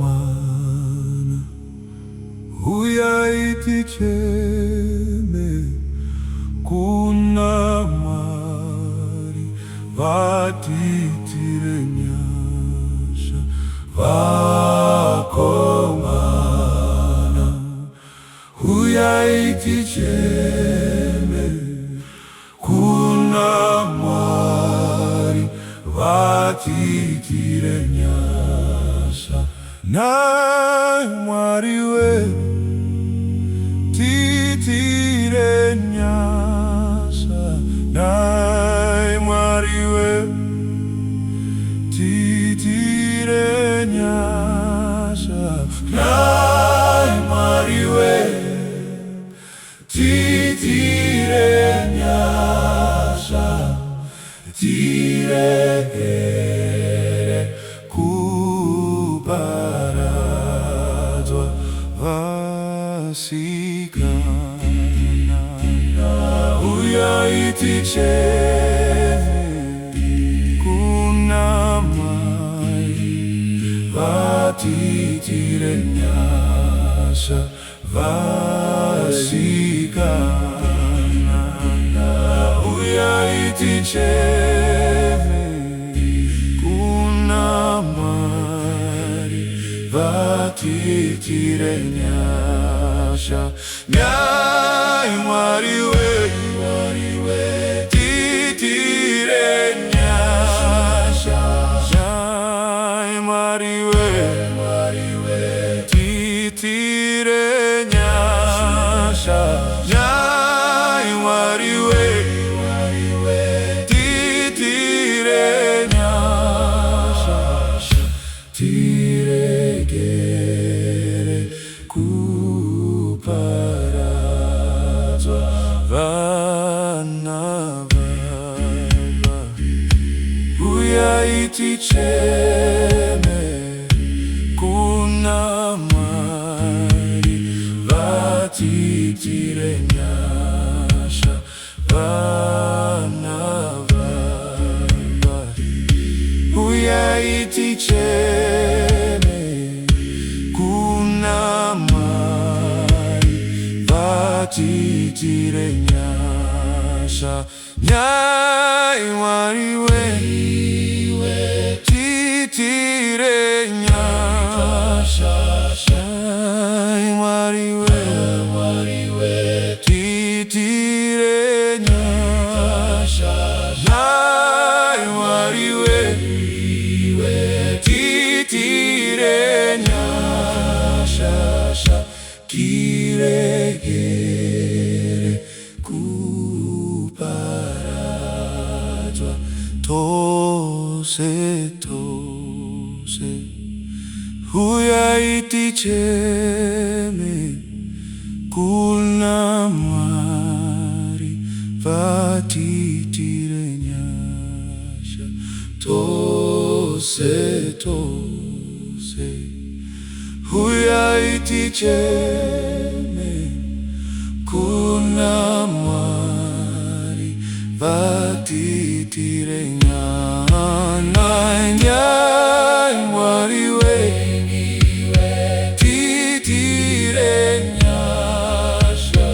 vakomana uyaiti cheme kuna Mwari vatitire nyasha vakomana uyaiti cheme kuna Mwari vatitire nyasha. Nhai Mwari we titire nyasha. Nhai Mwari we titire nyasha. Nhai Mwari we titire nyasha. Tiregere kuparazwa vasikana uyaiti cheme kuna Mwari vatitire nyasha vasikana uyaiti cheme kuna Mwari vatitire nyasha. Nhai Mwari we titire nyasha. Nhai Mwari we titire nyasha. Nhai Mwari we titire nyasha. Tiregere kuparazwa vana vava uyaiti cheme kuna Mwari vatitire nyasha vana vava uyaiti cheme kuna Mwari vatitire nyasha. Nhai Mwari we titire nyasha. Nhai Mwari we titire nyasha. Nhai Mwari we titire nyasha. Tiregere kuparazwa tose uyaiti cheme kuna Mwari vatitire nyasha. Tose uyaiti cheme kuna Mwari vatitire nyasha. Nhai Mwari we titire nyasha.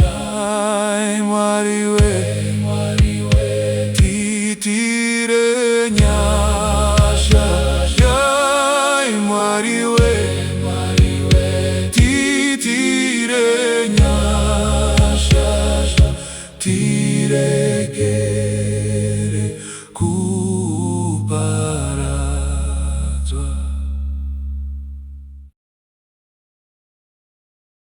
Nhai Mwari we titire nyasha. Nhai Mwari we titire nyasha. Tire